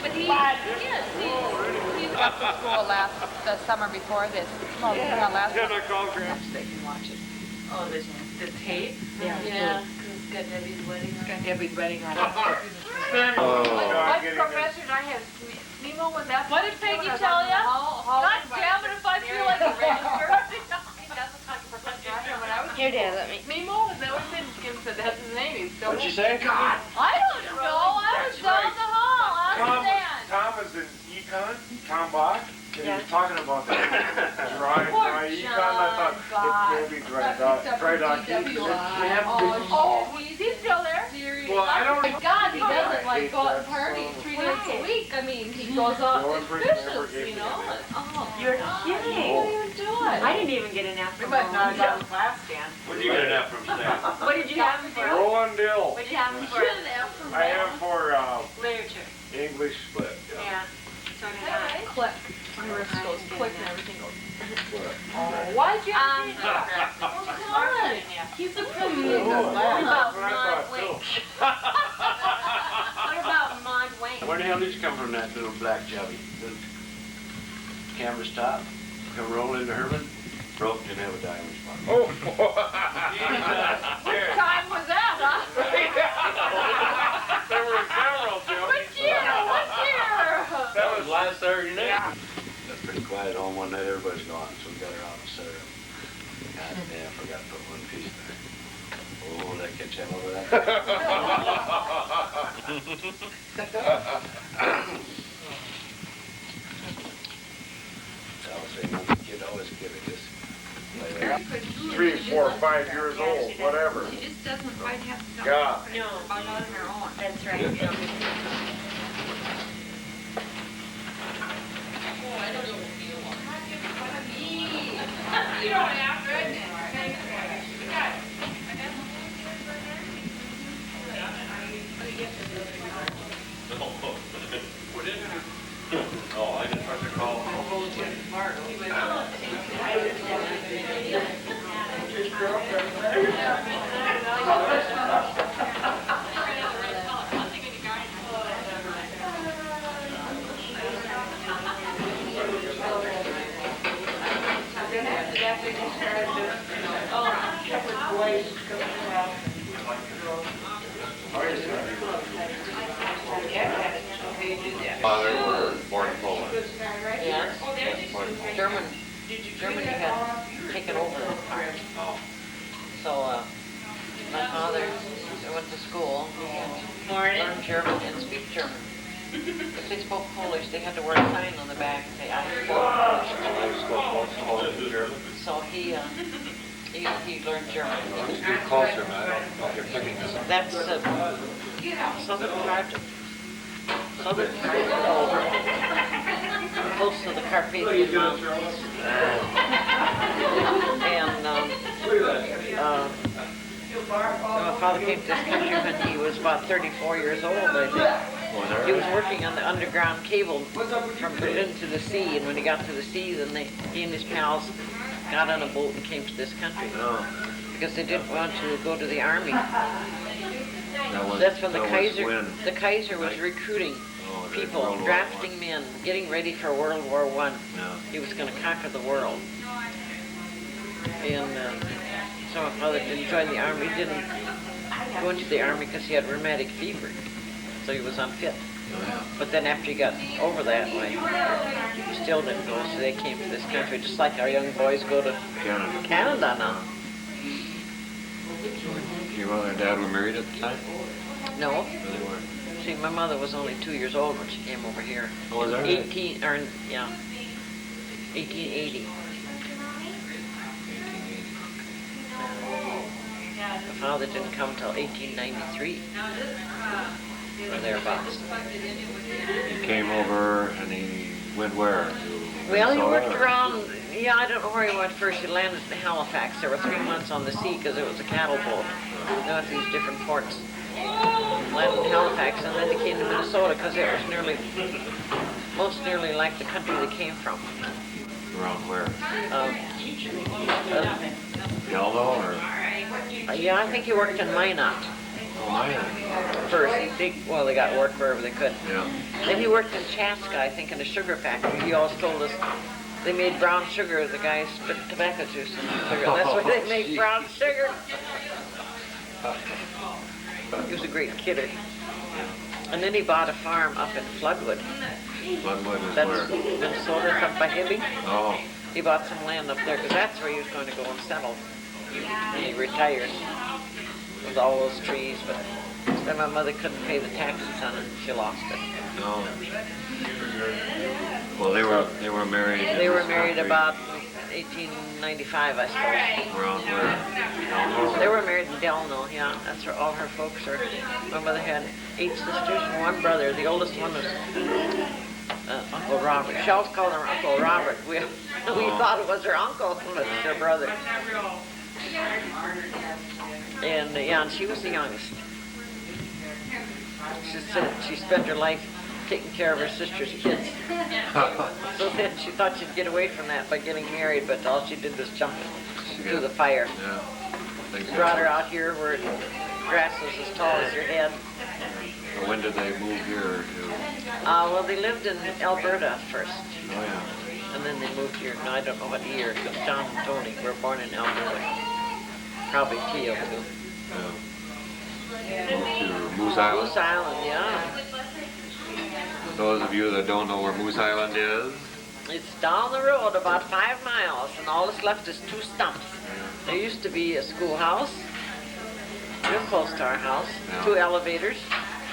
But he Got to school the summer before this. No, not last Then summer. I called Graham. They can watch it. Oh, the tape? Yeah, because it's got Debbie's wedding on it. Debbie's wedding on it. What professors I have, Nemo was that. What did Peggy tell you? God damn it, if I feel like a ranger. He doesn't like a professor I had when I was. Here, Dad, let me. Nemo, is that what Jim said? That's his name. He's still. What'd you say? God. I don't know. I was down the hall. Understand. Tom was in econ, Tom Bach, and he was talking about that dry econ. I thought it may be dry dock. Oh, he's still there? Well, I don't Oh my God, he doesn't I like hate go out that and party so- 3 nights a week. I mean, he goes out No and one person ever fishes, gave you me know. that. Oh, You're kidding. what are you doing? I didn't even get an F from But not home. on class, Stan. What did you get an F from Stan? What did you have him for? Roland Dill. What did you have him for? I am for Literature. English split. Yeah. So did I. Click. My wrist goes click and everything goes. Why'd you have to do that? He's a Oh, pretty. that's about what I thought too. What about Maud Wayne? Where the hell did you come from, that little black jubby? Little canvas top? Come rolling into Herman? Broke, didn't have a diamond spot. Oh, Which time was that, huh? there were several, Joe. Which year? That was last Saturday night. That's pretty quiet home one night, everybody's gone, so we got her out and set her up. God damn, I forgot to put one piece there. Oh, that catch him over that. I was saying, when the kid always give it this. 3, 4, 5 years old, whatever. She just doesn't quite have to. God. No. About on her own. That's right. You don't have to. Oh, I didn't try to call. Father was born in Poland. Yes. Germany had taken over the farm. Oh. So, my father went to school and learned German and speak German. If they spoke Polish, they had to wear a sign on the back and say, I spoke Polish. So he learned German. Just get closer, man. I don't know if you're picking this up. That's southern part of close to the Carpathian Mountains. And my father came to this country when he was about 34 years old, I think. He was working on the underground cable from Berlin to the sea, and when he got to the sea, then he and his pals got on a boat and came to this country. Because they didn't want to go to the army. That's when the Kaiser was recruiting people, drafting men, getting ready for World War I. He was going to conquer the world. And so my father didn't join the army. He didn't go into the army because he had rheumatic fever. So he was unfit. But then after he got over that, why, he still didn't go, so they came to this country, just like our young boys go to Canada now. Your mother and dad were married at the time? No. No, they weren't. See, my mother was only 2 years old when she came over here. Oh, was that right? 1880. My father didn't come till 1893, or thereabouts. He came over and he went where? To Well, he Minnesota, worked or- around, yeah, I don't know where he went first. He landed in Halifax. There were 3 months on the sea because it was a cattle boat. They went to these different ports. Landed in Halifax, and then they came to Minnesota because it was most nearly like the country they came from. Around where? Delno, or? Yeah, I think he worked in Minot. Oh, Minot. First, they got work wherever they could. Yeah. Then he worked in Chaska, I think, in a sugar factory. He always told us they made brown sugar. The guys spit tobacco juice in the sugar. That's where they make brown sugar. He was a great kidder. And then he bought a farm up in Floodwood. Floodwood is That's where? Minnesota, it's up by Hibbing. Oh. He bought some land up there because that's where he was going to go and settle. And he retired with all those trees, but then my mother couldn't pay the taxes on it. She lost it. No. Well, they were married. They were married about 1895, I suppose. Around where? They were married in Delno, yeah. That's where all her folks are. My mother had 8 sisters and 1 brother. The oldest one was Uncle Robert. She always called him Uncle Robert. We thought it was her uncle, but it's her brother. And and she was the youngest. She said she spent her life taking care of her sister's kids. So then she thought she'd get away from that by getting married, but all she did was jump into the fire. Yeah. Brought her out here where grass was as tall as your head. When did they move here? Well, they lived in Alberta first. Oh, yeah. And then they moved here. No, I don't know what year, because John and Tony were born in Alberta. Probably Theo, too. Yeah. Moved to Moose Island? Moose Island, yeah. Those of you that don't know where Moose Island is? It's down the road about 5 miles, and all that's left is 2 stumps. There used to be a schoolhouse, real close to our house, 2 elevators,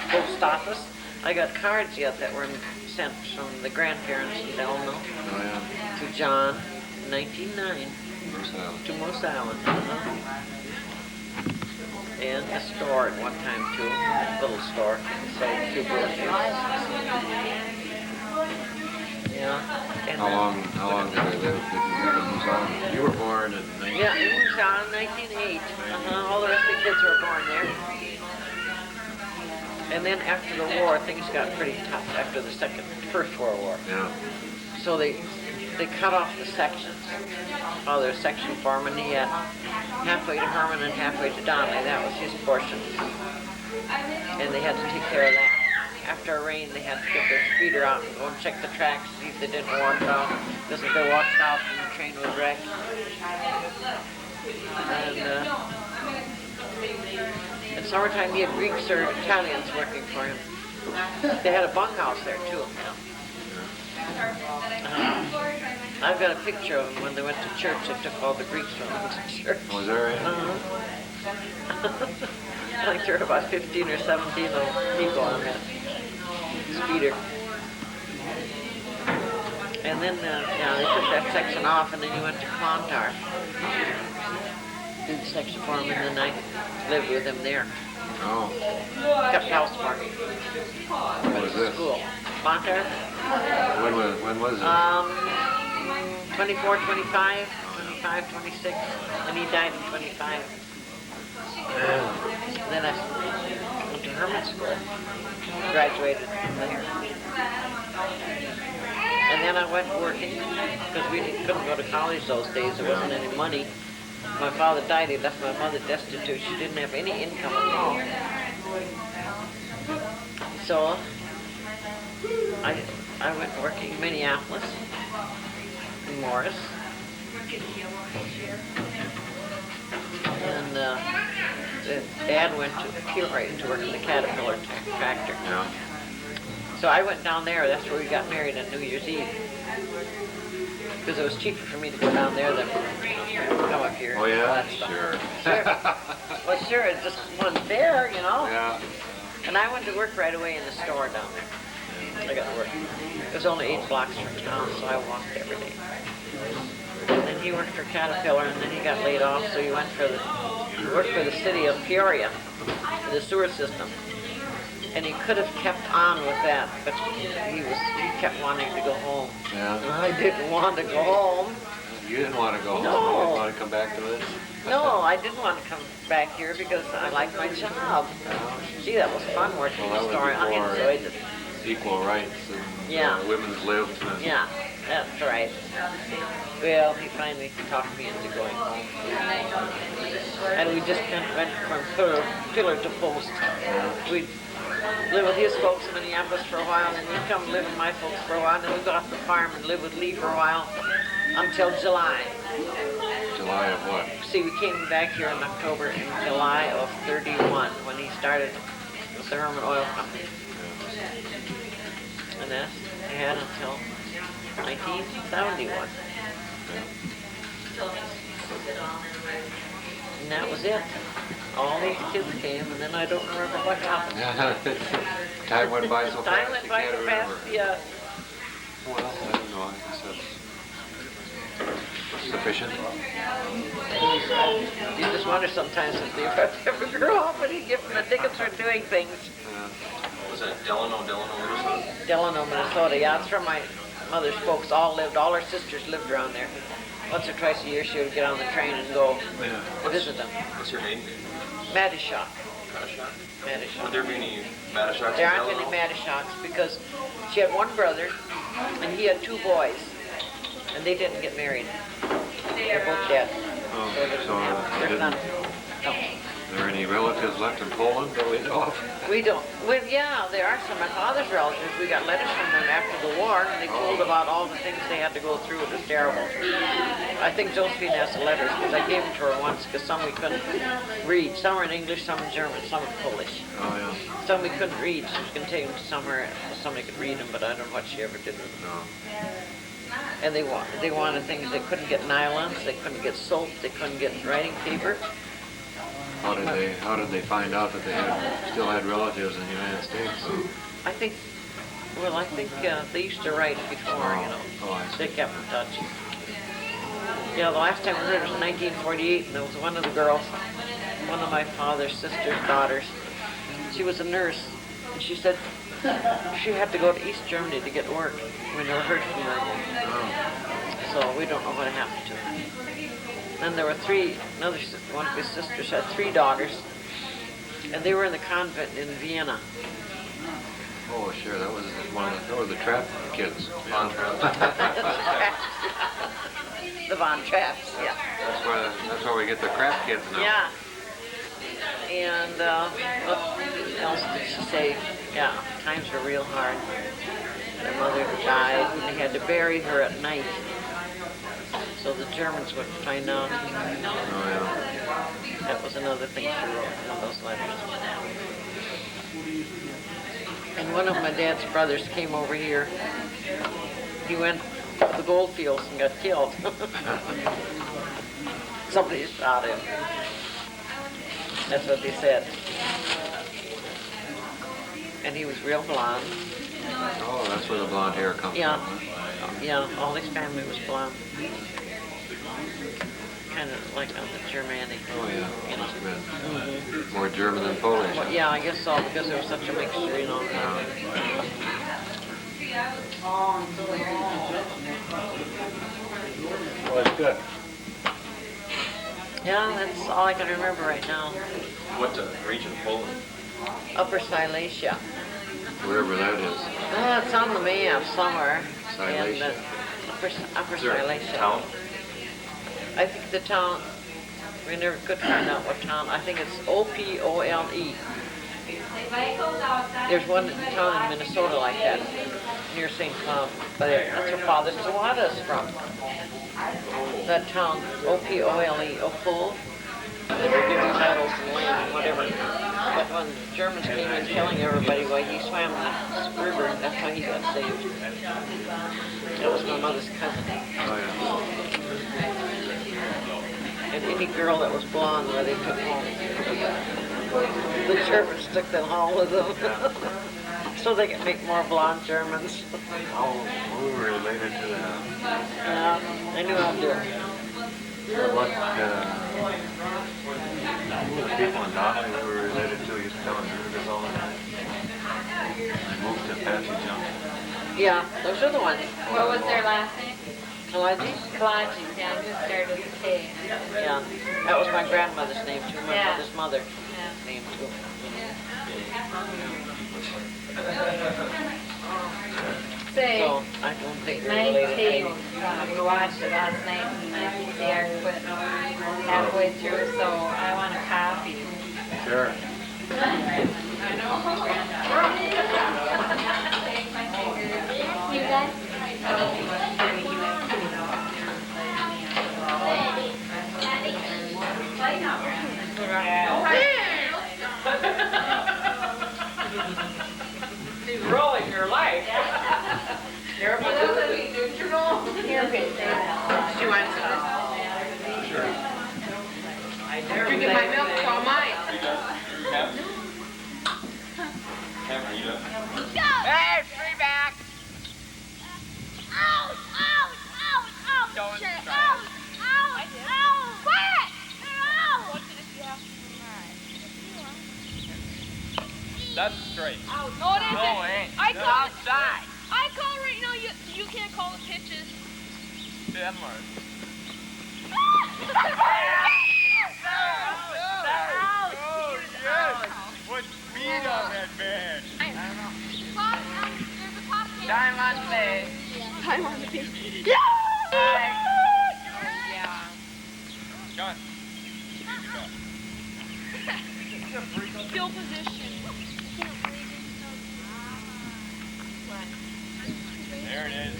post office. I got cards yet that were sent from the grandparents in Delno to John in 1909 to Moose Island. And a store at one time too, a little store, sold 2 groceries. Yeah. And How long did they live? Did you live in Moose Island? You were born in 19... Yeah, in Moose Island, 1908. All the rest of the kids were born there. And then after the war, things got pretty tough after the First World War. Yeah. So they cut off the sections. Father was section foreman. He had halfway to Herman and halfway to Donnelly. That was his portion. And they had to take care of that. After a rain, they had to get their speeder out and go and check the tracks, see if they didn't wash out. Because if they washed out, then the train was wrecked. And in summertime, he had Greeks or Italians working for him. They had a bunkhouse there, too. I've got a picture of them when they went to church. They took all the Greeks from them to church. Was there right? I think there were about 15 or 17 little people on that speeder. And then they took that section off, and then he went to Clontarf. Did the section for him, and then I lived with him there. Oh. Kept house for him. What was this? School. Clontarf. When was it? 24, 25, 25, 26, and he died in 25. Then I went to Herman School, graduated from there. And then I went working, because we couldn't go to college those days, there wasn't any money. My father died, he left my mother destitute, she didn't have any income at all. So, I went working in Minneapolis, in Morris. And Dad went to Kilray to work in the Caterpillar tractor. Yeah. So I went down there, that's where we got married on New Year's Eve. Because it was cheaper for me to go down there than come up here. Oh, and all yeah? that stuff. Sure. Well, sure, it just wasn't there, you know? Yeah. And I went to work right away in the store down there. I got to work. It was only 8 blocks from town, so I walked every day. And then he worked for Caterpillar, and then he got laid off, so he worked for the city of Peoria, for the sewer system. And he could have kept on with that, but he kept wanting to go home. Yeah. And I didn't want to go home. You didn't want to go home? No. You didn't want to come back to this? No, I didn't want to come back here because I liked my job. Gee, that was fun working in Well, the that store. was I before enjoyed it. Equal rights and Yeah. women's lived. And Yeah, that's right. Well, he finally talked me into going home. And we just kind of went from pillar to post. We'd live with his folks in Minneapolis for a while, and he'd come live with my folks for a while, and then we'd go off the farm and live with Lee for a while until July. July of what? See, we came back here in October, in July of '31, when he started with the Herman Oil Company. And that's I had until 1971. And that was it. All these kids came, and then I don't remember what happened. Time went by so fast. Time went by you so can't fast, remember. yeah. Well, I don't know. I guess that's sufficient. You just wonder sometimes if they ever grow up and you give them the tickets for doing things. Was that Delano, Minnesota? Delano, Minnesota. Yeah, it's from my mother's folks. All her sisters lived around there. Once or twice a year she would get on the train and go visit them. What's your name? Madishok. Madishok? Would there be any Madishoks? There aren't any Madishoks because she had one brother and he had 2 boys. And they didn't get married. They're both dead. Oh, There's none. No. Are there any relatives left in Poland that we know of? We don't. Well, yeah, there are some. My father's relatives. We got letters from them after the war, and they told about all the things they had to go through. It was terrible. I think Josephine has the letters because I gave them to her once because some we couldn't read. Some were in English, some in German, some in Polish. Oh, yeah. Some we couldn't read. She was going to take them to somewhere somebody could read them, but I don't know what she ever did with them. No. And they wanted things. They couldn't get nylons. They couldn't get soap. They couldn't get writing paper. How did they find out that they still had relatives in the United States? I think they used to write before, you know. Oh, I see. They kept in touch. Yeah, the last time we heard it was 1948, and there was one of the girls, one of my father's sister's daughters. She was a nurse, and she said she had to go to East Germany to get work. We never heard from her. So we don't know what happened to her. Then there were one of his sisters had 3 daughters, and they were in the convent in Vienna. Oh, sure. That was the trap kids. Von Trapp. The Von Trapps, yeah. That's where we get the crap kids now. Yeah. And what else did she say? Yeah, times were real hard. Her mother died, and they had to bury her at night. So the Germans would find out. Oh, yeah. That was another thing she wrote in one of those letters. And one of my dad's brothers came over here. He went to the gold fields and got killed. Somebody shot him. That's what they said. And he was real blonde. Oh, that's where the blonde hair comes Yeah. from. Huh? Yeah, all his family was blonde. Kind of like on the Germanic. Oh, yeah. You know. Must have been more German than Polish. Well, yeah, I guess so, because there was such a mixture, you know. Well, that's good. Yeah, that's all I can remember right now. What region of Poland? Upper Silesia. Wherever that is. Oh, it's on the map somewhere. Silesia. And, Upper Is there a Silesia. town? I think the town, we never could find out what town. I think it's Opole. There's one town in Minnesota like that, near St. Cloud. But that's where Father Sawada's from. That town, Opole, Opole. They were giving medals and land and whatever. But when the Germans came in killing everybody, well, he swam the river, and that's how he got saved. That was my mother's cousin. And any girl that was blonde, well, they took home. The Germans took them home with them. So they could make more blonde Germans. Oh, we were related to that. Yeah, I knew how to do it. What, who were the people in Donnelly we were related to used to come and visit us all the time? They moved to Apache Junction. Yeah, those are the ones. What was their last name? Kalaji? Kalaji, yeah, it started with a K. Yeah, that was my grandmother's name too, my Yeah. mother's mother Yeah. name too. Say, So I don't think they're my related. tail, we watched it last night and I think they are quit halfway through, so I want a copy. Sure. You guys? She's rolling your life. Here, but Here, okay, say that. she wants it. Sure. Drinking my milk, it's all mine. Hey, free back! Ouch! Ouch! Ouch! Ouch! Don't Shit. try Ouch! Ouch! Ouch! Quiet! Ouch! That's straight. No, it isn't. No, it ain't. I That's call outside. I call right now. You can't call the pitches. Denmark. Put speed on that man. Pop, there's a pop can. Time on play. Time on the pitch. Yeah. Yeah. Gun. Still position. There it is.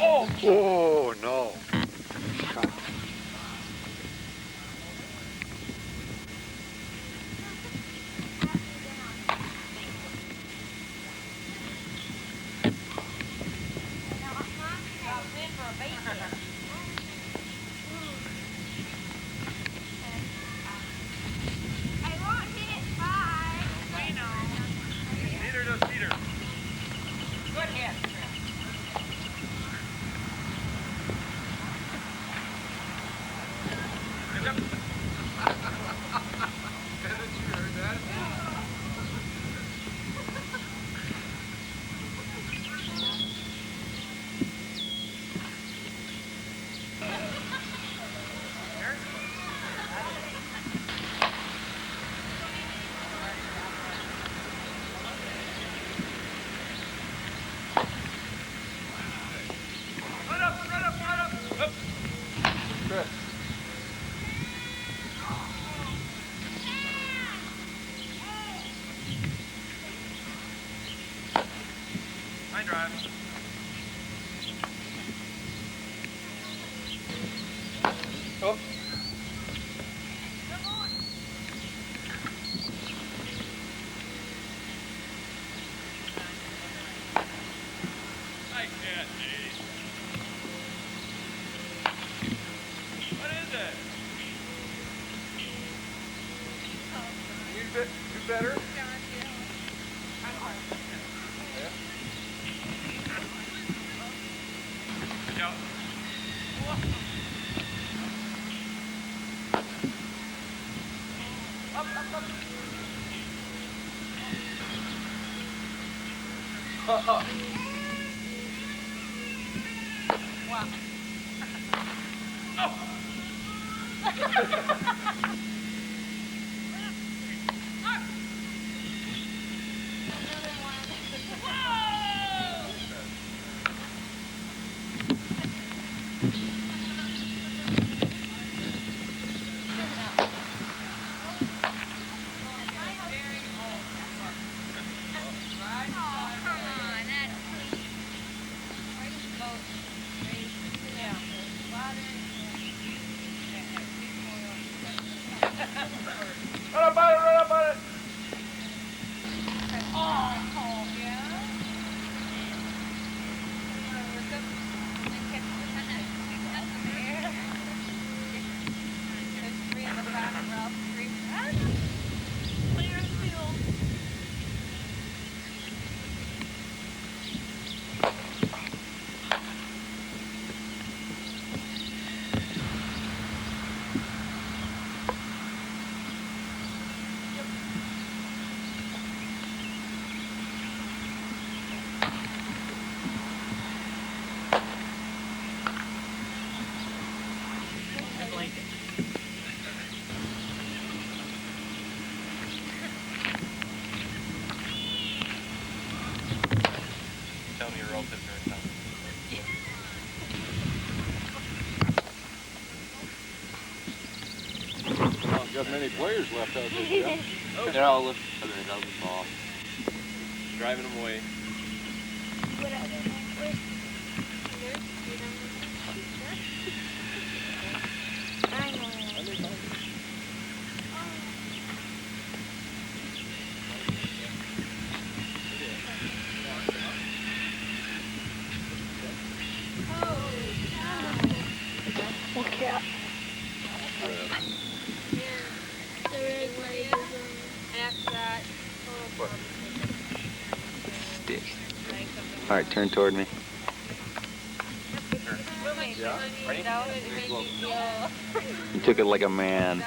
Oh, no. Neither does Peter. Good hit. Right up. Up. Line drive. Oh. Nice catch, Dave. What is it? You better? Yeah. relatives are in town. Got many players left out there, Jeff. They're all looking for the dozen ball. Driving them away. All right, turn toward me. Yeah. Ready? You took it like a man.